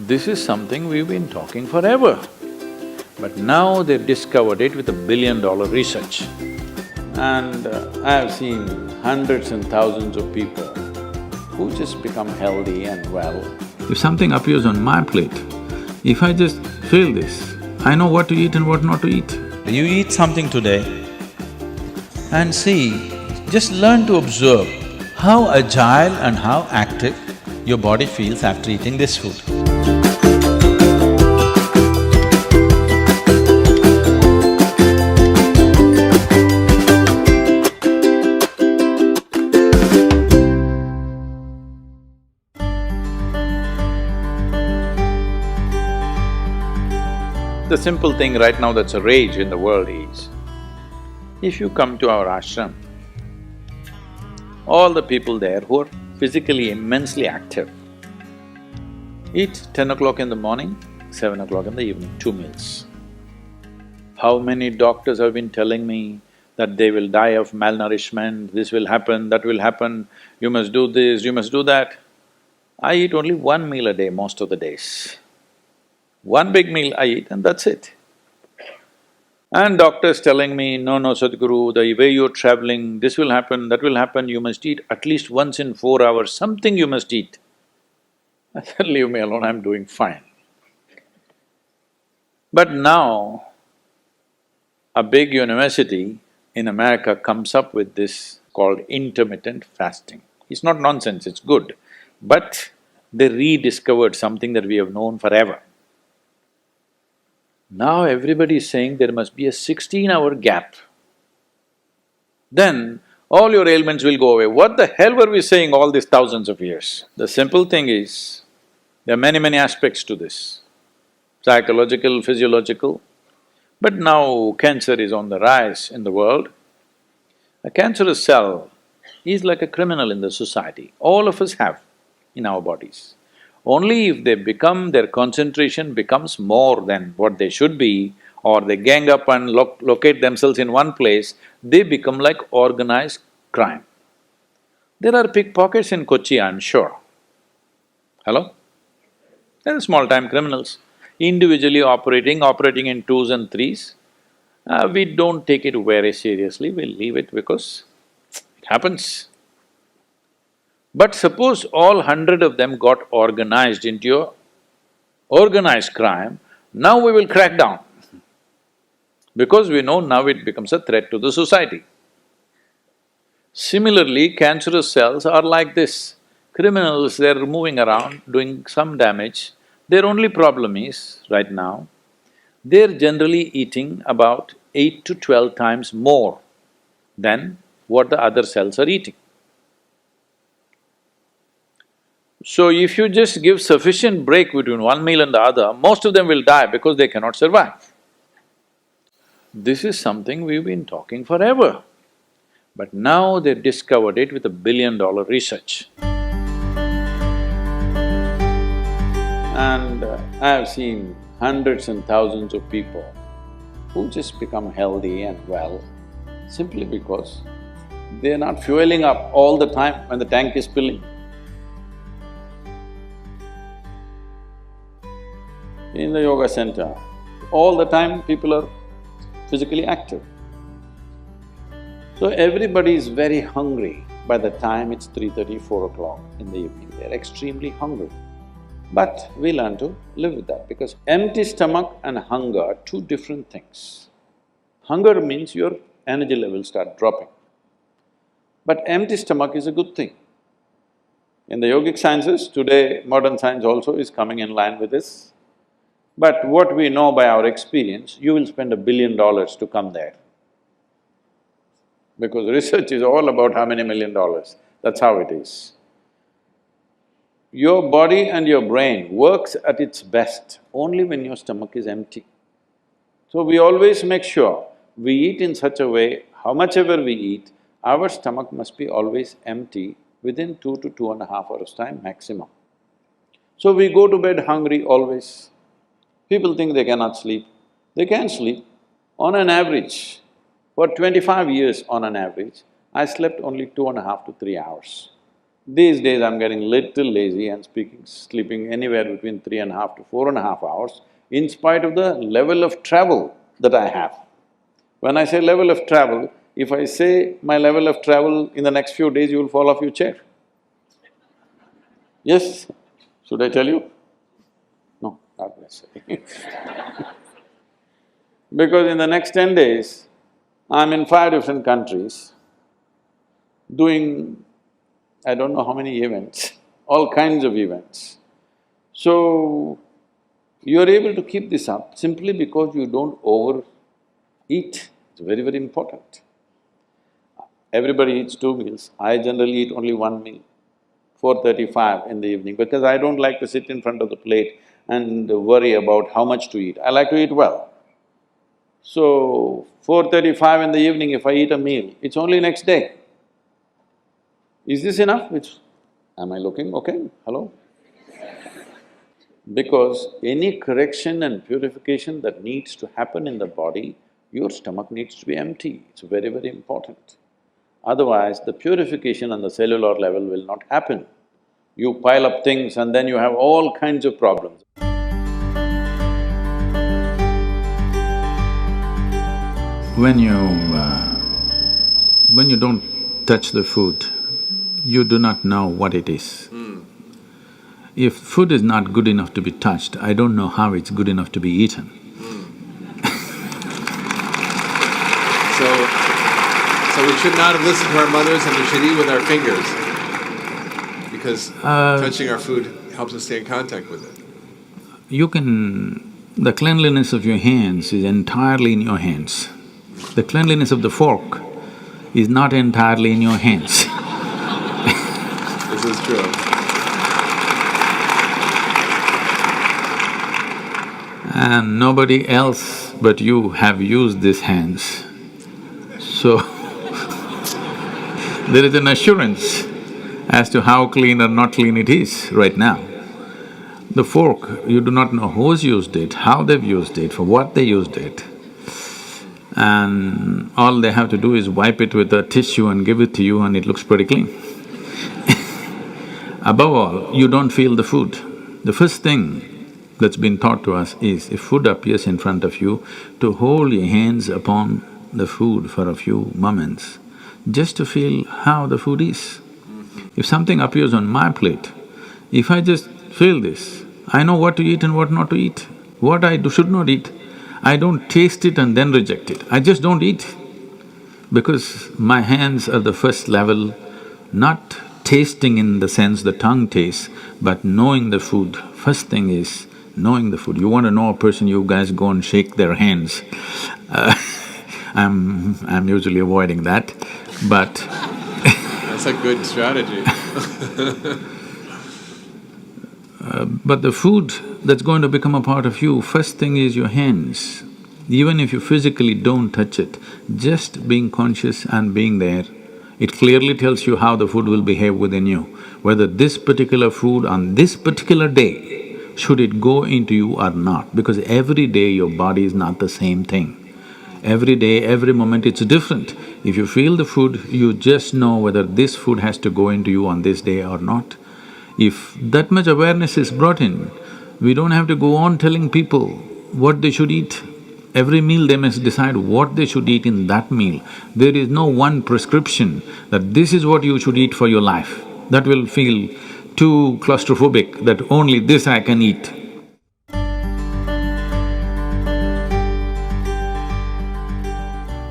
This is something we've been talking forever. But now they've discovered it with $1 billion research. And I've seen hundreds and thousands of people who just become healthy and well. If something appears on my plate, if I just feel this, I know what to eat and what not to eat. You eat something today and see, just learn to observe how agile and how active your body feels after eating this food. The simple thing right now that's a rage in the world is, if you come to our ashram, all the people there who are physically immensely active eat 10 o'clock in the morning, 7 o'clock in the evening, 2 meals. How many doctors have been telling me that they will die of malnourishment, this will happen, that will happen, you must do this, you must do that. I eat only 1 meal a day most of the days. One big meal I eat and that's it. And doctors telling me, no, Sadhguru, the way you're traveling, this will happen, that will happen, you must eat at least once in 4 hours, something you must eat. I said, leave me alone, I'm doing fine. But now, a big university in America comes up with this called intermittent fasting. It's not nonsense, it's good. But they rediscovered something that we have known forever. Now everybody is saying there must be a 16-hour gap. Then all your ailments will go away. What the hell were we saying all these thousands of years? The simple thing is, there are many aspects to this, psychological, physiological. But now cancer is on the rise in the world. A cancerous cell is like a criminal in the society, all of us have in our bodies. Only if they become… their concentration becomes more than what they should be, or they gang up and locate themselves in one place, they become like organized crime. There are pickpockets in Kochi, I'm sure. Hello? There are small-time criminals, individually operating in twos and threes. We don't take it very seriously, we leave it because it happens. But suppose all 100 of them got organized into a organized crime, now we will crack down. Because we know now it becomes a threat to the society. Similarly, cancerous cells are like this. Criminals, they're moving around, doing some damage. Their only problem is, right now, they're generally eating about 8 to 12 times more than what the other cells are eating. So if you just give sufficient break between one meal and the other, most of them will die because they cannot survive. This is something we've been talking forever. But now they've discovered it with $1 billion research. And I've seen hundreds and thousands of people who just become healthy and well simply because they're not fueling up all the time when the tank is filling. In the yoga center, all the time people are physically active. So everybody is very hungry by the time it's 3:30, 4 o'clock in the evening, they're extremely hungry. But we learn to live with that because empty stomach and hunger are two different things. Hunger means your energy levels start dropping. But empty stomach is a good thing. In the yogic sciences, today modern science also is coming in line with this. But what we know by our experience, you will spend $1 billion to come there. Because research is all about how many $1 million, that's how it is. Your body and your brain works at its best only when your stomach is empty. So we always make sure we eat in such a way, how much ever we eat, our stomach must be always empty within 2 to 2.5 hours' time maximum. So we go to bed hungry always. People think they cannot sleep. They can sleep. On an average, for 25 years on an average, I slept only 2.5 to 3 hours. These days I'm getting little lazy and sleeping anywhere between 3.5 to 4.5 hours in spite of the level of travel that I have. When I say level of travel, if I say my level of travel in the next few days, you will fall off your chair. Yes? Should I tell you? No, not necessarily. Because in the next 10 days, I'm in 5 different countries, doing I don't know how many events, all kinds of events. So, you're able to keep this up simply because you don't overeat. It's very, very important. Everybody eats 2 meals. I generally eat only 1 meal, 4:35 in the evening, because I don't like to sit in front of the plate and worry about how much to eat. I like to eat well. So, 4:35 in the evening, if I eat a meal, it's only next day. Is this enough? Am I looking okay? Hello? Because any correction and purification that needs to happen in the body, your stomach needs to be empty. It's very, very important. Otherwise, the purification on the cellular level will not happen. You pile up things and then you have all kinds of problems. When you don't touch the food, you do not know what it is. If food is not good enough to be touched, I don't know how it's good enough to be eaten. So we should not have listened to our mothers and we should eat with our fingers because touching our food helps us stay in contact with it. The cleanliness of your hands is entirely in your hands. The cleanliness of the fork is not entirely in your hands. This is true. And nobody else but you have used these hands. So, there is an assurance as to how clean or not clean it is right now. The fork, you do not know who's used it, how they've used it, for what they used it. And all they have to do is wipe it with a tissue and give it to you and it looks pretty clean. Above all, you don't feel the food. The first thing that's been taught to us is, if food appears in front of you, to hold your hands upon the food for a few moments, just to feel how the food is. If something appears on my plate, if I just feel this, I know what to eat and what not to eat, what I should not eat. I don't taste it and then reject it, I just don't eat. Because my hands are the first level, not tasting in the sense the tongue tastes, but knowing the food. First thing is knowing the food. You want to know a person, you guys go and shake their hands. I'm usually avoiding that, but That's a good strategy. But the food that's going to become a part of you, first thing is your hands. Even if you physically don't touch it, just being conscious and being there, it clearly tells you how the food will behave within you. Whether this particular food on this particular day, should it go into you or not, because every day your body is not the same thing. Every day, every moment it's different. If you feel the food, you just know whether this food has to go into you on this day or not. If that much awareness is brought in, we don't have to go on telling people what they should eat. Every meal they must decide what they should eat in that meal. There is no one prescription that this is what you should eat for your life. That will feel too claustrophobic, that only this I can eat.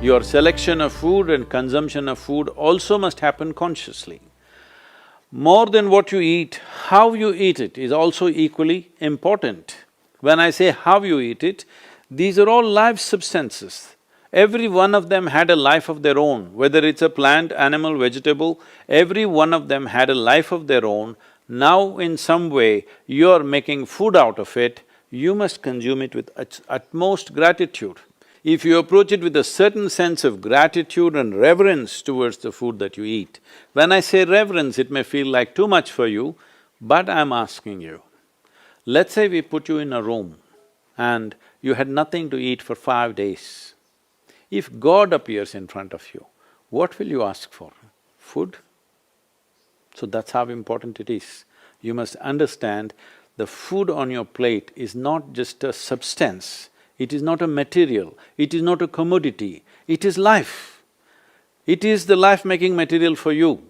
Your selection of food and consumption of food also must happen consciously. More than what you eat, how you eat it is also equally important. When I say how you eat it, these are all live substances. Every one of them had a life of their own, whether it's a plant, animal, vegetable, every one of them had a life of their own. Now in some way, you're making food out of it, you must consume it with utmost gratitude. If you approach it with a certain sense of gratitude and reverence towards the food that you eat, when I say reverence, it may feel like too much for you, but I'm asking you, let's say we put you in a room and you had nothing to eat for 5 days. If God appears in front of you, what will you ask for? Food? So that's how important it is. You must understand the food on your plate is not just a substance, it is not a material, it is not a commodity, it is life. It is the life-making material for you.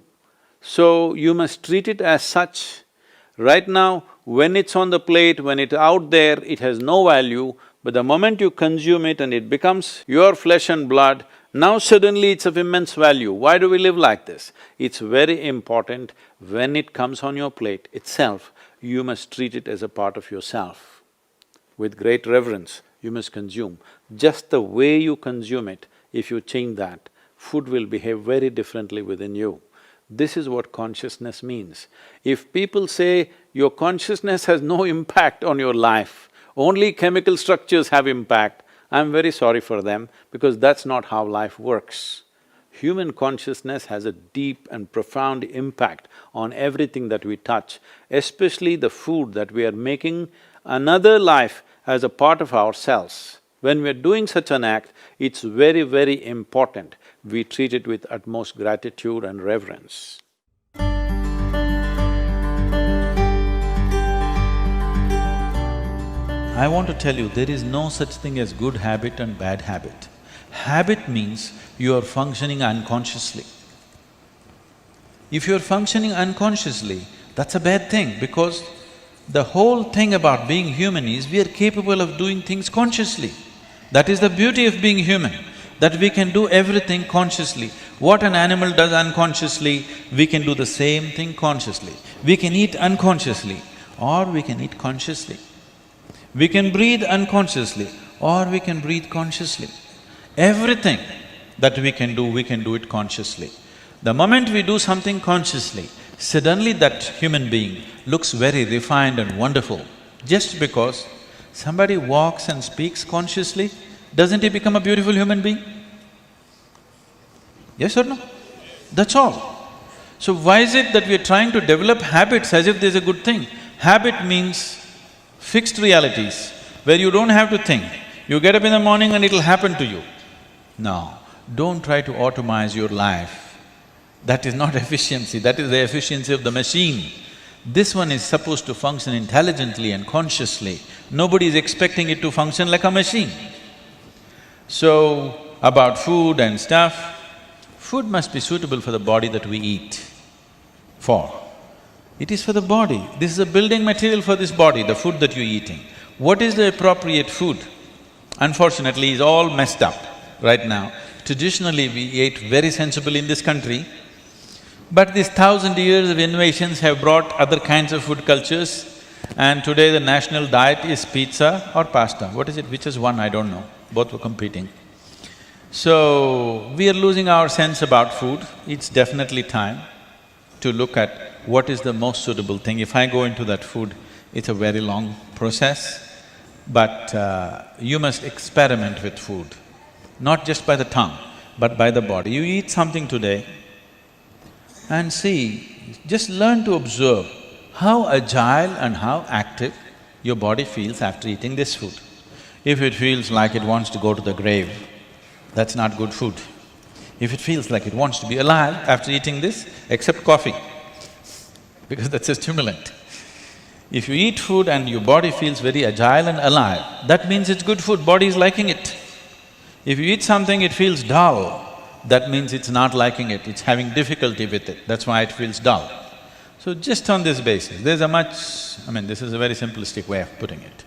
So you must treat it as such. Right now, when it's on the plate, when it's out there, it has no value, but the moment you consume it and it becomes your flesh and blood, now suddenly it's of immense value. Why do we live like this? It's very important, when it comes on your plate itself, you must treat it as a part of yourself. With great reverence, you must consume. Just the way you consume it, if you change that, food will behave very differently within you. This is what consciousness means. If people say your consciousness has no impact on your life, only chemical structures have impact, I'm very sorry for them because that's not how life works. Human consciousness has a deep and profound impact on everything that we touch, especially the food that we are making another life as a part of ourselves. When we're doing such an act, it's very, very important we treat it with utmost gratitude and reverence. I want to tell you, there is no such thing as good habit and bad habit. Habit means you are functioning unconsciously. If you are functioning unconsciously, that's a bad thing because the whole thing about being human is we are capable of doing things consciously. That is the beauty of being human, that we can do everything consciously. What an animal does unconsciously, we can do the same thing consciously. We can eat unconsciously or we can eat consciously. We can breathe unconsciously or we can breathe consciously. Everything that we can do it consciously. The moment we do something consciously, suddenly that human being looks very refined and wonderful. Just because somebody walks and speaks consciously, doesn't he become a beautiful human being? Yes or no? That's all. So why is it that we are trying to develop habits as if there's a good thing? Habit means fixed realities, where you don't have to think. You get up in the morning and it'll happen to you. No, don't try to automize your life. That is not efficiency, that is the efficiency of the machine. This one is supposed to function intelligently and consciously. Nobody is expecting it to function like a machine. So, about food and stuff, food must be suitable for the body that we eat for. It is for the body. This is a building material for this body, the food that you're eating. What is the appropriate food? Unfortunately, is all messed up right now. Traditionally, we ate very sensibly in this country, but these 1,000 years of innovations have brought other kinds of food cultures, and today the national diet is pizza or pasta. What is it? Which is one? I don't know. Both were competing. So, we are losing our sense about food. It's definitely time to look at what is the most suitable thing. If I go into that food, it's a very long process, but you must experiment with food, not just by the tongue, but by the body. You eat something today and see, just learn to observe how agile and how active your body feels after eating this food. If it feels like it wants to go to the grave, that's not good food. If it feels like it wants to be alive after eating this, except coffee, because that's a stimulant. If you eat food and your body feels very agile and alive, that means it's good food, body is liking it. If you eat something, it feels dull, that means it's not liking it, it's having difficulty with it, that's why it feels dull. So just on this basis, there's a much… this is a very simplistic way of putting it.